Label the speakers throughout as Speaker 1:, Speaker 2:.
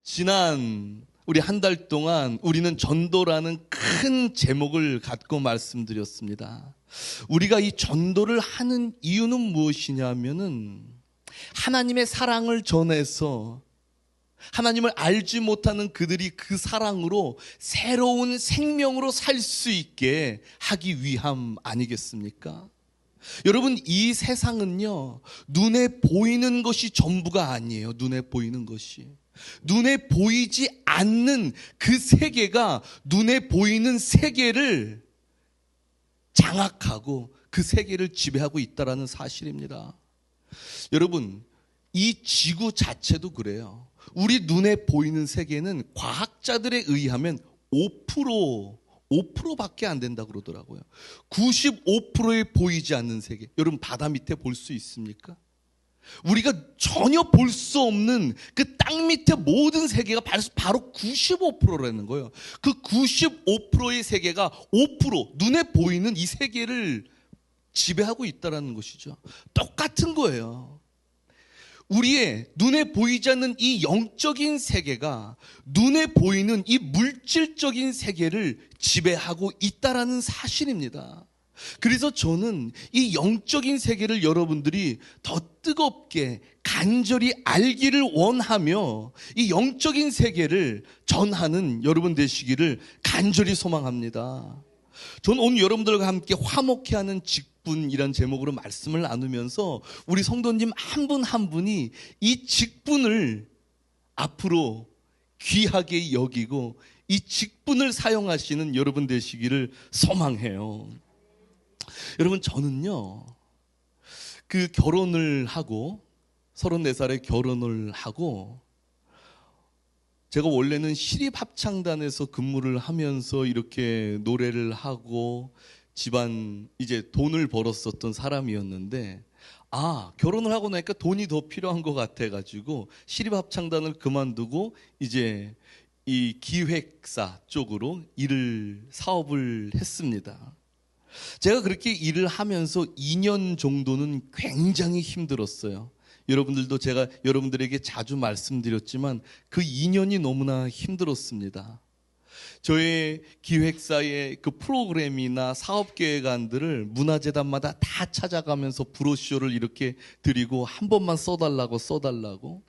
Speaker 1: 지난 우리 한 달 동안 우리는 전도라는 큰 제목을 갖고 말씀드렸습니다. 우리가 이 전도를 하는 이유는 무엇이냐면은 하나님의 사랑을 전해서 하나님을 알지 못하는 그들이 그 사랑으로 새로운 생명으로 살 수 있게 하기 위함 아니겠습니까? 여러분, 이 세상은요, 눈에 보이는 것이 전부가 아니에요. 눈에 보이는 것이. 눈에 보이지 않는 그 세계가 눈에 보이는 세계를 장악하고 그 세계를 지배하고 있다는 사실입니다. 여러분, 이 지구 자체도 그래요. 우리 눈에 보이는 세계는 과학자들에 의하면 5%밖에 안 된다 그러더라고요. 95%에 보이지 않는 세계. 여러분, 바다 밑에 볼 수 있습니까? 우리가 전혀 볼 수 없는 그 땅 밑에 모든 세계가 바로 95%라는 거예요. 그 95%의 세계가 5%, 눈에 보이는 이 세계를 지배하고 있다는 것이죠. 똑같은 거예요. 우리의 눈에 보이지 않는 이 영적인 세계가 눈에 보이는 이 물질적인 세계를 지배하고 있다는 사실입니다. 그래서 저는 이 영적인 세계를 여러분들이 더 뜨겁게 간절히 알기를 원하며 이 영적인 세계를 전하는 여러분 되시기를 간절히 소망합니다. 저는 오늘 여러분들과 함께 화목해하는 직분이란 제목으로 말씀을 나누면서 우리 성도님 한 분 한 분이 이 직분을 앞으로 귀하게 여기고 이 직분을 사용하시는 여러분 되시기를 소망해요. 여러분, 저는요, 그 결혼을 하고 34살에 결혼을 하고 제가 원래는 시립합창단에서 근무를 하면서 이렇게 노래를 하고 집안 이제 돈을 벌었었던 사람이었는데, 결혼을 하고 나니까 돈이 더 필요한 것 같아가지고 시립합창단을 그만두고 이제 이 기획사 쪽으로 사업을 했습니다. 제가 그렇게 일을 하면서 2년 정도는 굉장히 힘들었어요. 여러분들도 제가 여러분들에게 자주 말씀드렸지만 그 2년이 너무나 힘들었습니다. 저의 기획사의 그 프로그램이나 사업계획안들을 문화재단마다 다 찾아가면서 브로셔를 이렇게 드리고 한 번만 써달라고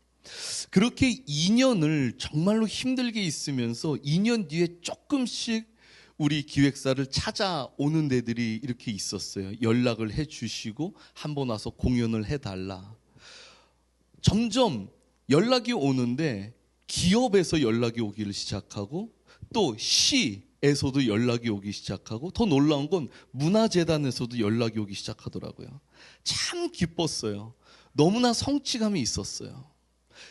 Speaker 1: 그렇게 2년을 정말로 힘들게 있으면서 2년 뒤에 조금씩 우리 기획사를 찾아오는 데들이 이렇게 있었어요. 연락을 해주시고 한 번 와서 공연을 해달라. 점점 연락이 오는데 기업에서 연락이 오기를 시작하고 또 시에서도 연락이 오기 시작하고 더 놀라운 건 문화재단에서도 연락이 오기 시작하더라고요. 참 기뻤어요. 너무나 성취감이 있었어요.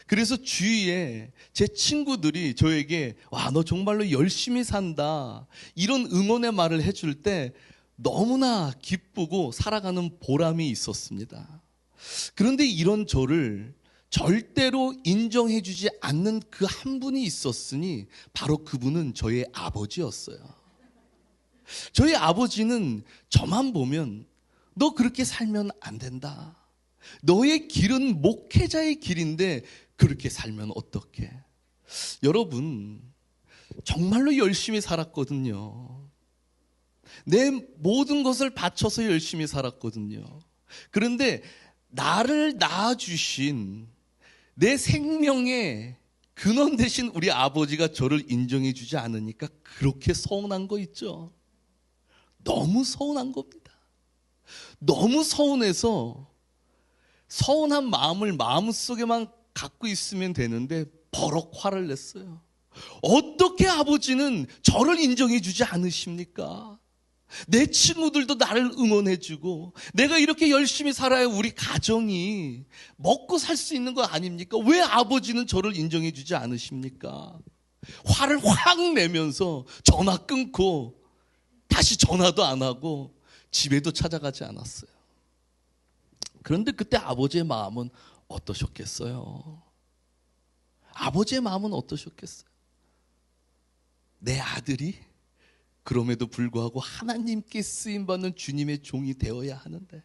Speaker 1: 그래서 주위에 제 친구들이 저에게 너 정말로 열심히 산다 이런 응원의 말을 해줄 때 너무나 기쁘고 살아가는 보람이 있었습니다. 그런데 이런 저를 절대로 인정해주지 않는 그 한 분이 있었으니 바로 그분은 저의 아버지였어요. 저희 아버지는 저만 보면 너 그렇게 살면 안 된다. 너의 길은 목회자의 길인데 그렇게 살면 어떡해? 여러분, 정말로 열심히 살았거든요. 내 모든 것을 바쳐서 열심히 살았거든요. 그런데 나를 낳아주신 내 생명의 근원 되신 우리 아버지가 저를 인정해 주지 않으니까 그렇게 서운한 거 있죠. 너무 서운한 겁니다. 너무 서운해서 서운한 마음을 마음속에만 갖고 있으면 되는데 버럭 화를 냈어요. 어떻게 아버지는 저를 인정해 주지 않으십니까? 내 친구들도 나를 응원해 주고 내가 이렇게 열심히 살아야 우리 가정이 먹고 살 수 있는 거 아닙니까? 왜 아버지는 저를 인정해 주지 않으십니까? 화를 확 내면서 전화 끊고 다시 전화도 안 하고 집에도 찾아가지 않았어요. 그런데 그때 아버지의 마음은 어떠셨겠어요? 아버지의 마음은 어떠셨겠어요? 내 아들이 그럼에도 불구하고 하나님께 쓰임받는 주님의 종이 되어야 하는데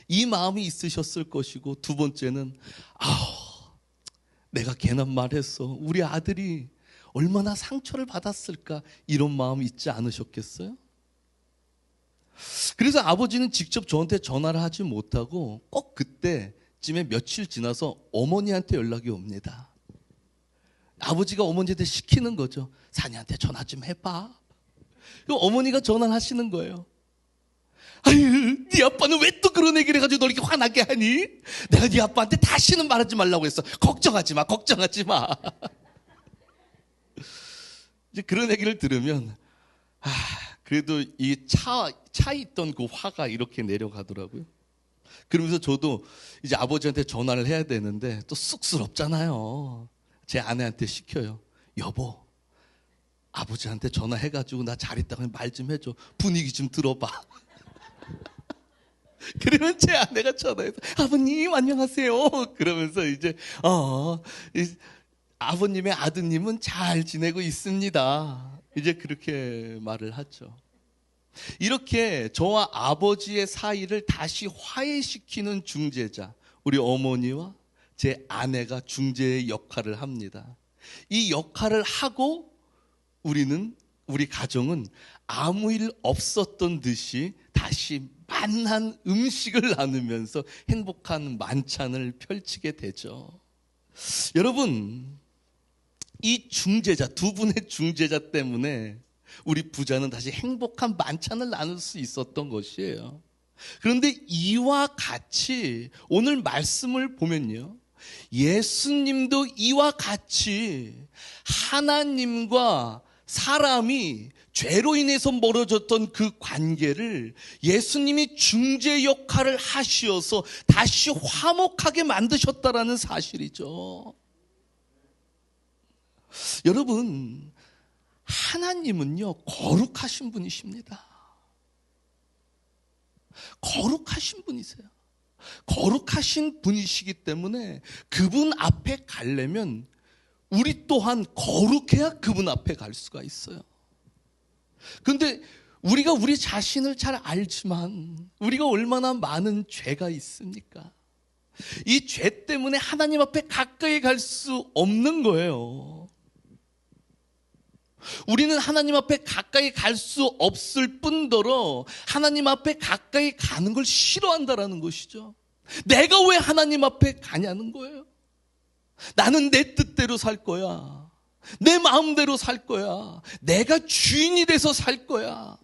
Speaker 1: 이 마음이 있으셨을 것이고, 두 번째는 내가 괜한 말했어. 우리 아들이 얼마나 상처를 받았을까, 이런 마음 있지 않으셨겠어요? 그래서 아버지는 직접 저한테 전화를 하지 못하고 꼭 그때쯤에 며칠 지나서 어머니한테 연락이 옵니다. 아버지가 어머니한테 시키는 거죠. 사니한테 전화 좀 해봐. 그럼 어머니가 전화를 하시는 거예요. 아유, 네 아빠는 왜 또 그런 얘기를 해가지고 너 이렇게 화나게 하니? 내가 네 아빠한테 다시는 말하지 말라고 했어. 걱정하지 마, 걱정하지 마. 이제 그런 얘기를 들으면, 그래도 이 차에 있던 그 화가 이렇게 내려가더라고요. 그러면서 저도 이제 아버지한테 전화를 해야 되는데 또 쑥스럽잖아요. 제 아내한테 시켜요. 여보, 아버지한테 전화해가지고 나 잘 있다고 말 좀 해줘. 분위기 좀 들어봐. 그러면 제 아내가 전화해서 아버님 안녕하세요. 그러면서 이제 아버님의 아드님은 잘 지내고 있습니다. 이제 그렇게 말을 하죠. 이렇게 저와 아버지의 사이를 다시 화해시키는 중재자, 우리 어머니와 제 아내가 중재의 역할을 합니다. 이 역할을 하고 우리 가정은 아무 일 없었던 듯이 다시 만난 음식을 나누면서 행복한 만찬을 펼치게 되죠. 여러분, 이 중재자, 두 분의 중재자 때문에 우리 부자는 다시 행복한 만찬을 나눌 수 있었던 것이에요. 그런데 이와 같이 오늘 말씀을 보면요, 예수님도 이와 같이 하나님과 사람이 죄로 인해서 멀어졌던 그 관계를 예수님이 중재 역할을 하시어서 다시 화목하게 만드셨다라는 사실이죠. 여러분, 하나님은요, 거룩하신 분이십니다. 거룩하신 분이세요. 거룩하신 분이시기 때문에 그분 앞에 가려면 우리 또한 거룩해야 그분 앞에 갈 수가 있어요. 그런데 우리가 우리 자신을 잘 알지만 우리가 얼마나 많은 죄가 있습니까? 이 죄 때문에 하나님 앞에 가까이 갈 수 없는 거예요. 우리는 하나님 앞에 가까이 갈 수 없을 뿐더러 하나님 앞에 가까이 가는 걸 싫어한다라는 것이죠. 내가 왜 하나님 앞에 가냐는 거예요. 나는 내 뜻대로 살 거야. 내 마음대로 살 거야. 내가 주인이 돼서 살 거야.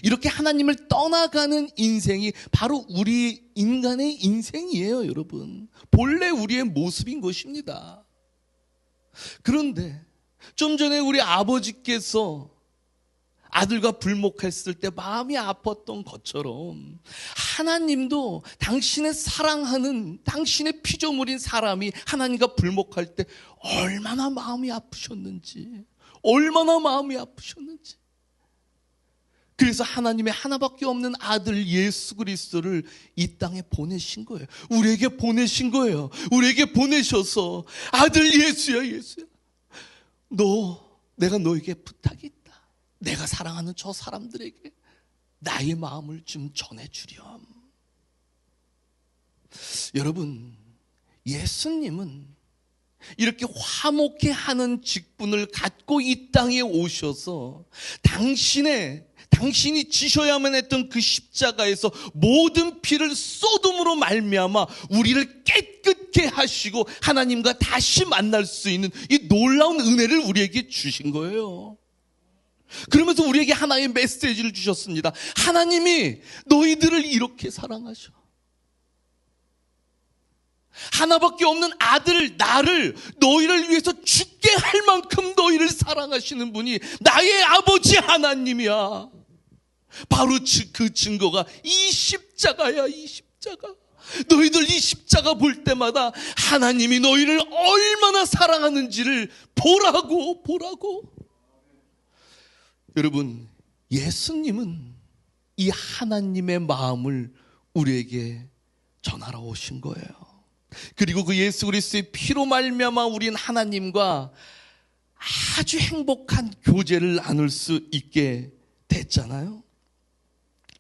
Speaker 1: 이렇게 하나님을 떠나가는 인생이 바로 우리 인간의 인생이에요, 여러분. 본래 우리의 모습인 것입니다. 그런데 좀 전에 우리 아버지께서 아들과 불목했을 때 마음이 아팠던 것처럼 하나님도 당신의 사랑하는 당신의 피조물인 사람이 하나님과 불목할 때 얼마나 마음이 아프셨는지, 얼마나 마음이 아프셨는지. 그래서 하나님의 하나밖에 없는 아들 예수 그리스도를 이 땅에 보내신 거예요. 우리에게 보내신 거예요. 우리에게 보내셔서 아들 예수야, 예수야, 내가 너에게 부탁이 있다. 내가 사랑하는 저 사람들에게 나의 마음을 좀 전해주렴. 여러분, 예수님은 이렇게 화목해 하는 직분을 갖고 이 땅에 오셔서 당신이 지셔야만 했던 그 십자가에서 모든 피를 쏟음으로 말미암아 우리를 깨끗게 하시고 하나님과 다시 만날 수 있는 이 놀라운 은혜를 우리에게 주신 거예요. 그러면서 우리에게 하나의 메시지를 주셨습니다. 하나님이 너희들을 이렇게 사랑하셔. 하나밖에 없는 아들 나를 너희를 위해서 죽게 할 만큼 너희를 사랑하시는 분이 나의 아버지 하나님이야. 바로 그 증거가 이 십자가야. 이 십자가. 너희들 이 십자가 볼 때마다 하나님이 너희를 얼마나 사랑하는지를 보라고. 여러분, 예수님은 이 하나님의 마음을 우리에게 전하러 오신 거예요. 그리고 그 예수 그리스도의 피로 말미암아 우리는 하나님과 아주 행복한 교제를 나눌 수 있게 됐잖아요.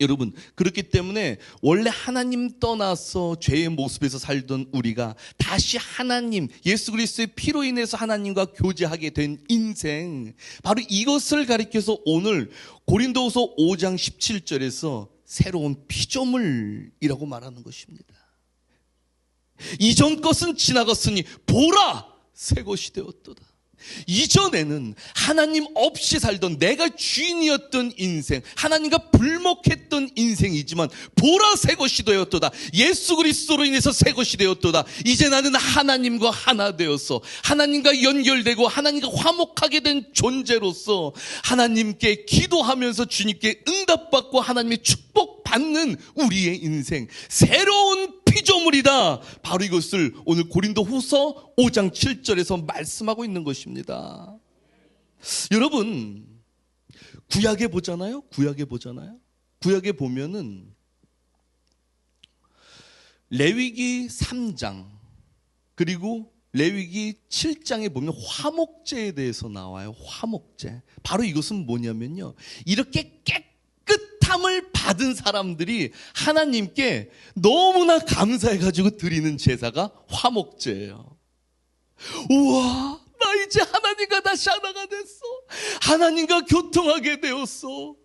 Speaker 1: 여러분, 그렇기 때문에 원래 하나님 떠나서 죄의 모습에서 살던 우리가 다시 하나님, 예수 그리스도의 피로 인해서 하나님과 교제하게 된 인생, 바로 이것을 가리켜서 오늘 고린도후서 5장 17절에서 새로운 피조물이라고 말하는 것입니다. 이전 것은 지나갔으니 보라, 새 것이 되었도다. 이전에는 하나님 없이 살던 내가 주인이었던 인생, 하나님과 불목했던 인생이지만 보라, 새 것이 되었도다. 예수 그리스도로 인해서 새 것이 되었도다. 이제 나는 하나님과 하나 되어서 하나님과 연결되고 하나님과 화목하게 된 존재로서 하나님께 기도하면서 주님께 응답받고 하나님의 축복받는 우리의 인생, 새로운 피조물이다. 바로 이것을 오늘 고린도후서 5장 7절에서 말씀하고 있는 것입니다. 여러분, 구약에 보잖아요. 구약에 보면은 레위기 3장 그리고 레위기 7장에 보면 화목제에 대해서 나와요. 화목제. 바로 이것은 뭐냐면요, 이렇게 깨끗함을 받은 사람들이 하나님께 너무나 감사해가지고 드리는 제사가 화목제예요. 우와, 나 이제 하나님과 다시 하나가 됐어. 하나님과 교통하게 되었어.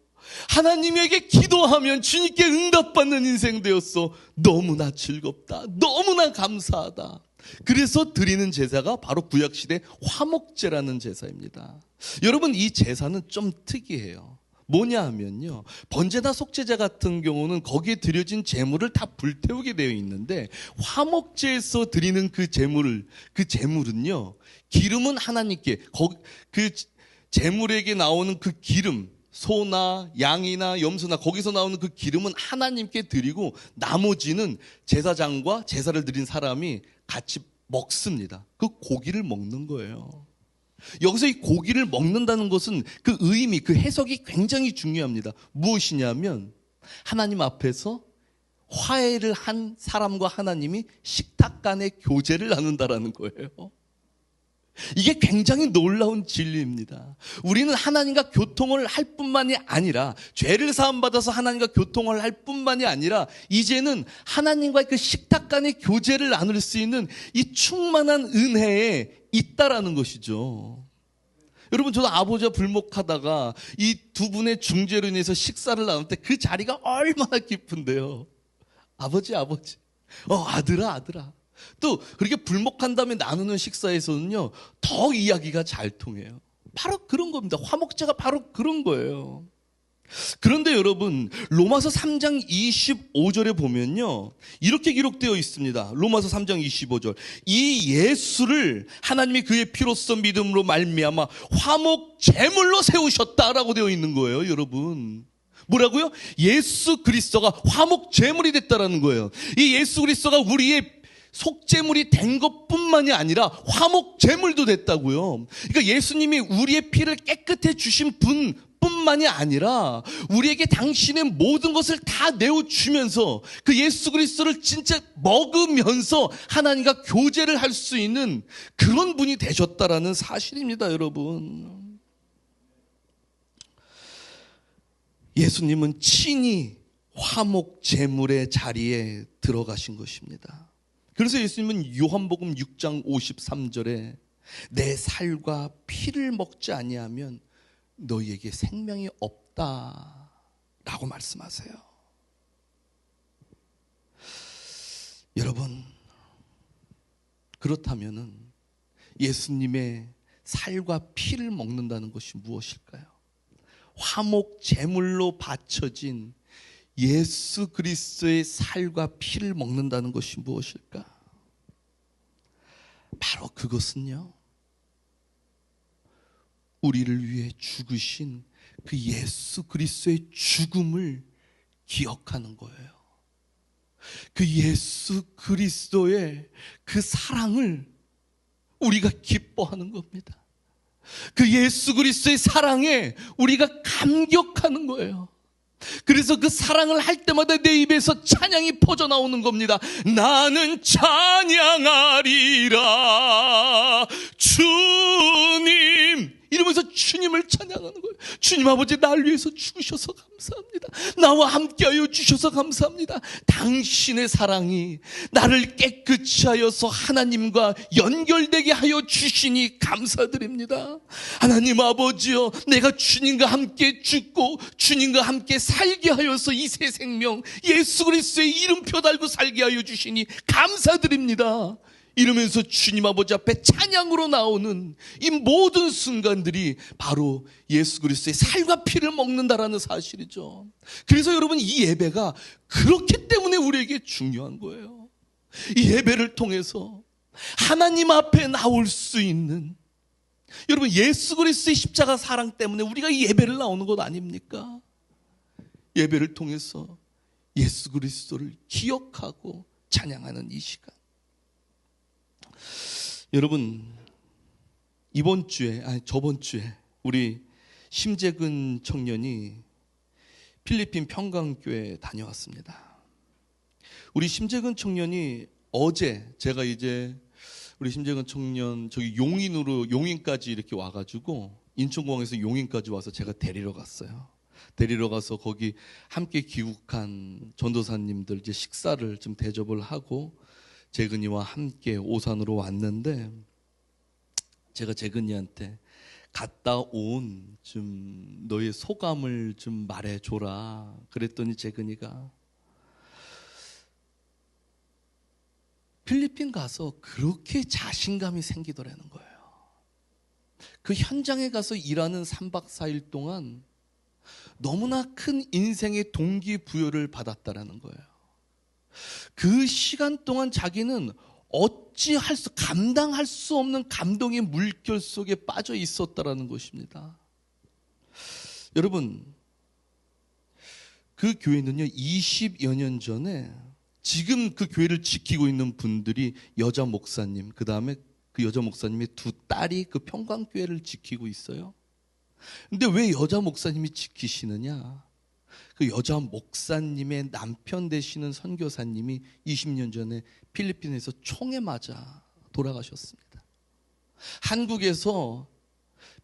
Speaker 1: 하나님에게 기도하면 주님께 응답받는 인생 되었어. 너무나 즐겁다. 너무나 감사하다. 그래서 드리는 제사가 바로 구약시대 화목제라는 제사입니다. 여러분, 이 제사는 좀 특이해요. 뭐냐 하면요, 번제나 속죄제 같은 경우는 거기에 드려진 제물을 다 불태우게 되어 있는데, 화목제에서 드리는 그 제물은요, 기름은 하나님께, 그 제물에게 나오는 그 기름, 소나 양이나 염소나 거기서 나오는 그 기름은 하나님께 드리고 나머지는 제사장과 제사를 드린 사람이 같이 먹습니다. 그 고기를 먹는 거예요. 여기서 이 고기를 먹는다는 것은 그 의미, 그 해석이 굉장히 중요합니다. 무엇이냐면 하나님 앞에서 화해를 한 사람과 하나님이 식탁 간의 교제를 나눈다라는 거예요. 이게 굉장히 놀라운 진리입니다. 우리는 하나님과 교통을 할 뿐만이 아니라, 죄를 사함받아서 하나님과 교통을 할 뿐만이 아니라 이제는 하나님과의 그 식탁 간의 교제를 나눌 수 있는 이 충만한 은혜에 있다라는 것이죠. 여러분, 저도 아버지와 불목하다가 이 두 분의 중재로 인해서 식사를 나눌 때 그 자리가 얼마나 기쁜데요. 아버지, 아들아. 또 그렇게 불목한 다음에 나누는 식사에서는요, 더 이야기가 잘 통해요. 바로 그런 겁니다. 화목제가 바로 그런 거예요. 그런데 여러분, 로마서 3장 25절에 보면요, 이렇게 기록되어 있습니다. 로마서 3장 25절. 이 예수를 하나님이 그의 피로써 믿음으로 말미암아 화목 제물로 세우셨다라고 되어 있는 거예요. 여러분, 뭐라고요? 예수 그리스도가 화목 제물이 됐다라는 거예요. 이 예수 그리스도가 우리의 속죄물이 된 것뿐만이 아니라 화목 제물도 됐다고요. 그러니까 예수님이 우리의 피를 깨끗해 주신 분뿐만이 아니라 우리에게 당신의 모든 것을 다 내어주면서 그 예수 그리스도를 진짜 먹으면서 하나님과 교제를 할 수 있는 그런 분이 되셨다라는 사실입니다, 여러분. 예수님은 친히 화목 제물의 자리에 들어가신 것입니다. 그래서 예수님은 요한복음 6장 53절에 내 살과 피를 먹지 아니하면 너희에게 생명이 없다라고 말씀하세요. 여러분, 그렇다면은 예수님의 살과 피를 먹는다는 것이 무엇일까요? 화목 제물로 바쳐진 예수 그리스도의 살과 피를 먹는다는 것이 무엇일까? 바로 그것은요, 우리를 위해 죽으신 그 예수 그리스도의 죽음을 기억하는 거예요. 그 예수 그리스도의 그 사랑을 우리가 기뻐하는 겁니다. 그 예수 그리스도의 사랑에 우리가 감격하는 거예요. 그래서 그 사랑을 할 때마다 내 입에서 찬양이 퍼져나오는 겁니다. 나는 찬양하리라 주님, 이러면서 주님을 찬양하는 찬양하는 거예요. 주님 아버지, 날 위해서 죽으셔서 감사합니다. 나와 함께하여 주셔서 감사합니다. 당신의 사랑이 나를 깨끗이 하여서 하나님과 연결되게 하여 주시니 감사드립니다. 하나님 아버지여, 내가 주님과 함께 죽고 주님과 함께 살게 하여서 이 새 생명 예수 그리스도의 이름표 달고 살게 하여 주시니 감사드립니다. 이러면서 주님 아버지 앞에 찬양으로 나오는 이 모든 순간들이 바로 예수 그리스도의 살과 피를 먹는다라는 사실이죠. 그래서 여러분, 이 예배가 그렇기 때문에 우리에게 중요한 거예요. 이 예배를 통해서 하나님 앞에 나올 수 있는, 여러분, 예수 그리스도의 십자가 사랑 때문에 우리가 이 예배를 나오는 것 아닙니까? 예배를 통해서 예수 그리스도를 기억하고 찬양하는 이 시간. 여러분, 저번 주에 우리 심재근 청년이 필리핀 평강교회 다녀왔습니다. 우리 심재근 청년이 어제, 제가 이제 우리 심재근 청년 저기 용인까지 이렇게 와가지고 인천공항에서 용인까지 와서 제가 데리러 갔어요. 데리러 가서 거기 함께 귀국한 전도사님들 이제 식사를 좀 대접을 하고 재근이와 함께 오산으로 왔는데, 제가 재근이한테 갔다 온 좀 너의 소감을 좀 말해줘라 그랬더니 재근이가 필리핀 가서 그렇게 자신감이 생기더라는 거예요. 그 현장에 가서 일하는 3박 4일 동안 너무나 큰 인생의 동기부여를 받았다라는 거예요. 그 시간 동안 자기는 감당할 수 없는 감동의 물결 속에 빠져 있었다라는 것입니다. 여러분, 그 교회는요, 20여 년 전에 지금 그 교회를 지키고 있는 분들이 여자 목사님, 그 다음에 그 여자 목사님의 두 딸이 그 평강교회를 지키고 있어요. 근데 왜 여자 목사님이 지키시느냐? 그 여자 목사님의 남편 되시는 선교사님이 20년 전에 필리핀에서 총에 맞아 돌아가셨습니다. 한국에서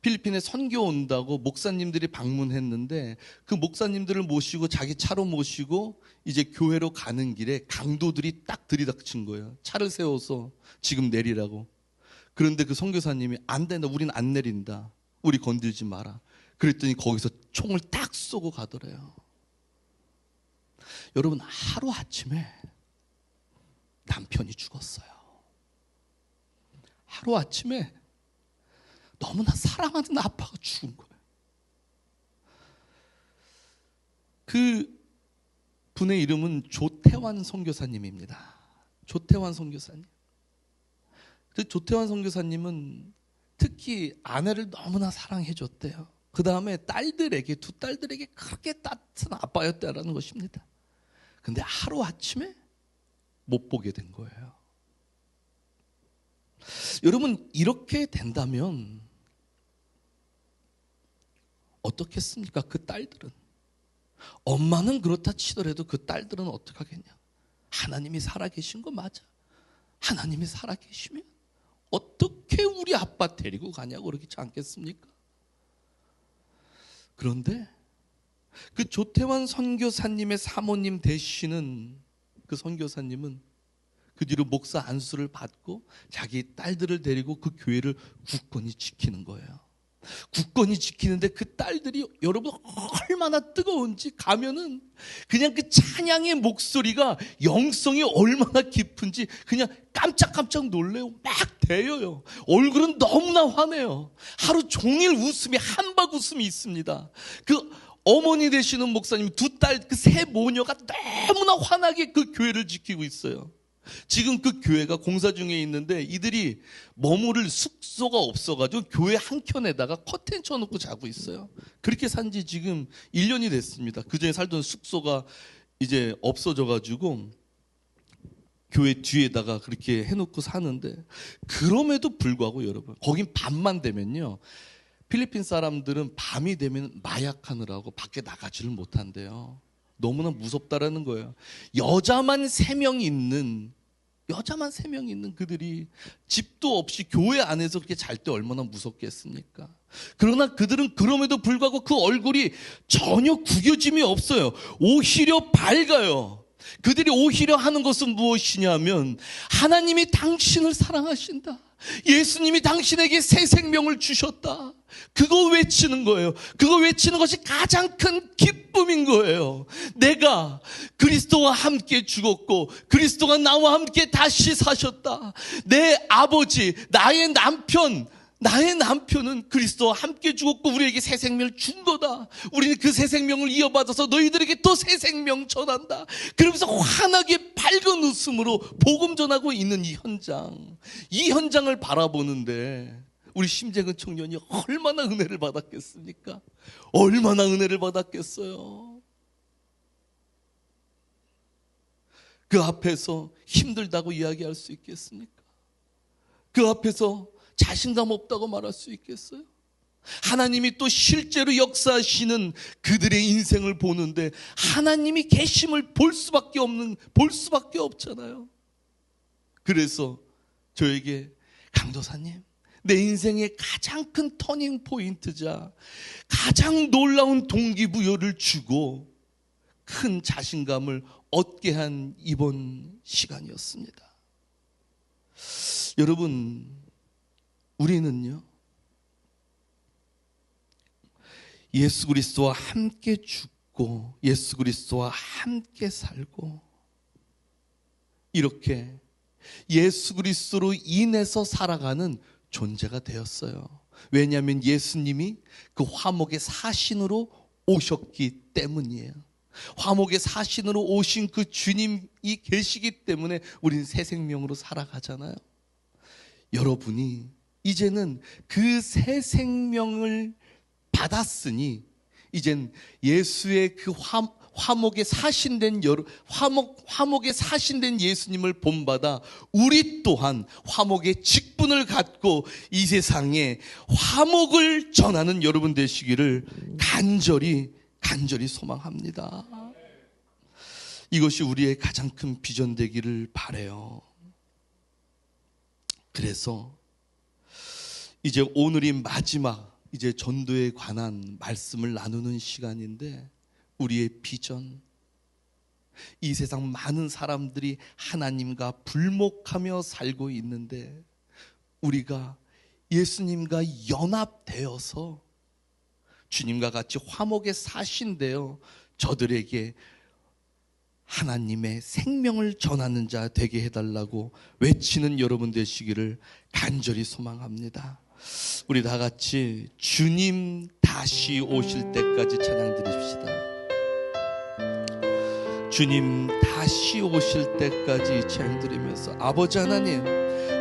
Speaker 1: 필리핀에 선교 온다고 목사님들이 방문했는데, 그 목사님들을 모시고 자기 차로 모시고 이제 교회로 가는 길에 강도들이 딱 들이닥친 거예요. 차를 세워서 지금 내리라고. 그런데 그 선교사님이 안 된다, 우린 안 내린다, 우리 건들지 마라. 그랬더니 거기서 총을 딱 쏘고 가더래요. 여러분, 하루아침에 남편이 죽었어요. 하루아침에 너무나 사랑하는 아빠가 죽은 거예요. 그 분의 이름은 조태환 선교사님입니다. 조태환 선교사님. 그 조태환 선교사님은 특히 아내를 너무나 사랑해 줬대요. 그 다음에 두 딸들에게 그렇게 따뜻한 아빠였다라는 것입니다. 근데 하루아침에 못 보게 된 거예요. 여러분, 이렇게 된다면 어떻겠습니까? 그 딸들은, 엄마는 그렇다 치더라도 그 딸들은 어떡하겠냐? 하나님이 살아계신 거 맞아. 하나님이 살아계시면 어떻게 우리 아빠 데리고 가냐고 그러지 않겠습니까? 그런데 그 조태환 선교사님의 사모님 되시는 그 선교사님은 그 뒤로 목사 안수를 받고 자기 딸들을 데리고 그 교회를 굳건히 지키는 거예요. 굳건히 지키는데 그 딸들이 여러분 얼마나 뜨거운지, 가면은 그냥 그 찬양의 목소리가 영성이 얼마나 깊은지 그냥 깜짝깜짝 놀래요. 막 대여요. 얼굴은 너무나 환해요. 하루 종일 웃음이, 한박 웃음이 있습니다. 그 어머니 되시는 목사님 두 딸, 그 세 모녀가 너무나 환하게 그 교회를 지키고 있어요. 지금 그 교회가 공사 중에 있는데 이들이 머무를 숙소가 없어가지고 교회 한켠에다가 커튼 쳐놓고 자고 있어요. 그렇게 산지 지금 1년이 됐습니다. 그전에 살던 숙소가 이제 없어져가지고 교회 뒤에다가 그렇게 해놓고 사는데, 그럼에도 불구하고 여러분, 거긴 밤만 되면요, 필리핀 사람들은 밤이 되면 마약하느라고 밖에 나가지를 못한대요. 너무나 무섭다라는 거예요. 여자만 3명 있는 여자만 3명 있는 그들이 집도 없이 교회 안에서 그렇게 잘 때 얼마나 무섭겠습니까? 그러나 그들은 그럼에도 불구하고 그 얼굴이 전혀 구겨짐이 없어요. 오히려 밝아요. 그들이 오히려 하는 것은 무엇이냐면 하나님이 당신을 사랑하신다. 예수님이 당신에게 새 생명을 주셨다. 그거 외치는 거예요. 그거 외치는 것이 가장 큰 기쁨인 거예요. 내가 그리스도와 함께 죽었고 그리스도가 나와 함께 다시 사셨다. 내 아버지, 나의 남편은 그리스도와 함께 죽었고 우리에게 새 생명을 준 거다. 우리는 그 새 생명을 이어받아서 너희들에게 또 새 생명 전한다. 그러면서 환하게 밝은 웃음으로 복음 전하고 있는 이 현장을 바라보는데 우리 심재근 청년이 얼마나 은혜를 받았겠습니까? 얼마나 은혜를 받았겠어요. 그 앞에서 힘들다고 이야기할 수 있겠습니까? 그 앞에서 자신감 없다고 말할 수 있겠어요? 하나님이 또 실제로 역사하시는 그들의 인생을 보는데 하나님이 계심을 볼 수밖에 없잖아요. 그래서 저에게 강도사님, 내 인생의 가장 큰 터닝 포인트자, 가장 놀라운 동기부여를 주고 큰 자신감을 얻게 한 이번 시간이었습니다. 여러분, 우리는요, 예수 그리스도와 함께 죽고 예수 그리스도와 함께 살고 이렇게 예수 그리스도로 인해서 살아가는 존재가 되었어요. 왜냐하면 예수님이 그 화목의 사신으로 오셨기 때문이에요. 화목의 사신으로 오신 그 주님이 계시기 때문에 우리는 새 생명으로 살아가잖아요. 여러분이 이제는 그 새 생명을 받았으니 이젠 예수의 그 화목에 사신된 예수님을 본받아 우리 또한 화목의 직분을 갖고 이 세상에 화목을 전하는 여러분 되시기를 간절히 소망합니다. 이것이 우리의 가장 큰 비전 되기를 바라요. 그래서 이제 오늘이 마지막 이제 전도에 관한 말씀을 나누는 시간인데 우리의 비전, 이 세상 많은 사람들이 하나님과 불목하며 살고 있는데 우리가 예수님과 연합되어서 주님과 같이 화목에 사신되어 저들에게 하나님의 생명을 전하는 자 되게 해달라고 외치는 여러분 되시기를 간절히 소망합니다. 우리 다 같이 주님 다시 오실 때까지 찬양 드립시다. 주님 다시 오실 때까지 찬양 드리면서 아버지 하나님,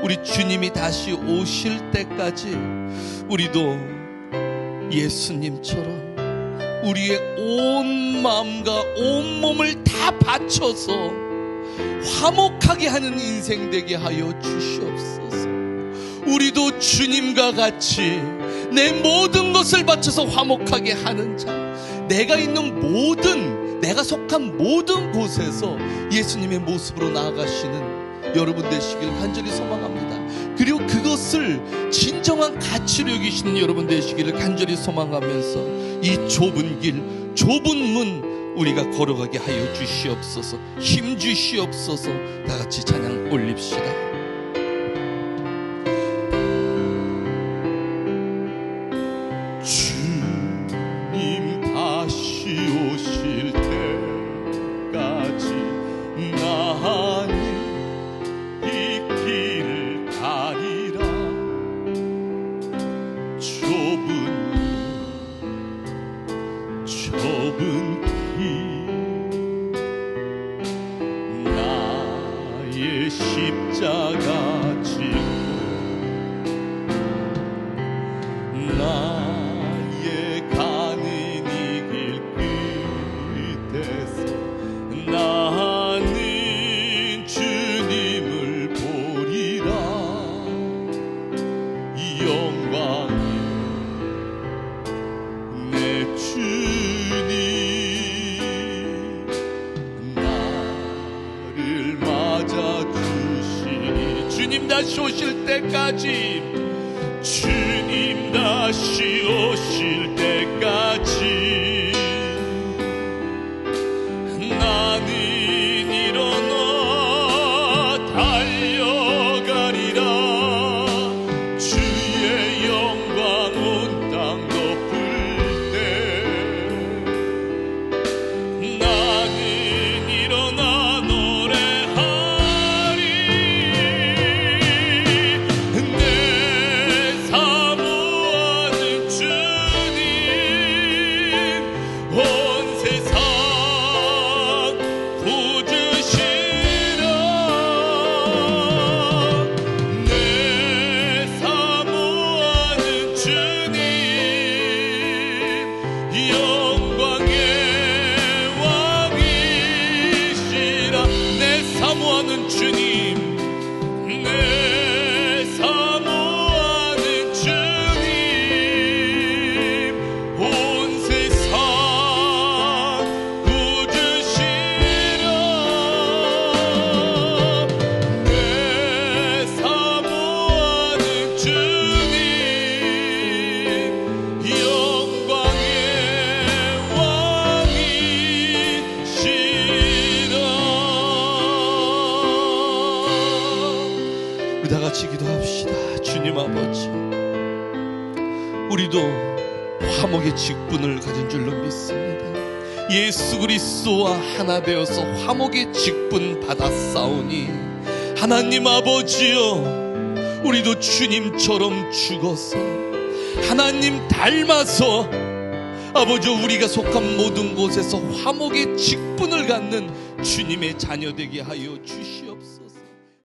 Speaker 1: 우리 주님이 다시 오실 때까지 우리도 예수님처럼 우리의 온 마음과 온 몸을 다 바쳐서 화목하게 하는 인생 되게 하여 주시옵소서. 우리도 주님과 같이 내 모든 것을 바쳐서 화목하게 하는 자, 내가 속한 모든 곳에서 예수님의 모습으로 나아가시는 여러분 되시길 간절히 소망합니다. 그리고 그것을 진정한 가치로 여기시는 여러분 되시기를 간절히 소망하면서 이 좁은 길, 좁은 문 우리가 걸어가게 하여 주시옵소서. 힘 주시옵소서. 다 같이 찬양 올립시다. 주님 다시 오실 때까지 나는 이 길을 가리라. 좁은 길 나의 십자가 다시 오실 때까지,
Speaker 2: 주님 다시 오실 때까지 나는 일어나 달려가리라. 주의 영광 온 땅 덮을 때 나는 일어나 노래하리. 내 사모하는 주님 온 세상 구주시라. 내 사모하는 주님 영광의 왕이시라. 내 사모하는 주님, 내 사모하는 주님 온 세상 구주시라. 내 사모하는 주님 영광의 왕이시라.
Speaker 1: 우리 다 같이 기도합시다. 주님 아버지, 우리도 화목의 직분을 가진 줄로 믿습니다. 예수 그리스도와 하나 되어서 화목의 직분 받았사오니 하나님 아버지여, 우리도 주님처럼 죽어서 하나님 닮아서 아버지, 우리가 속한 모든 곳에서 화목의 직분을 갖는 주님의 자녀 되게 하여 주시옵소서.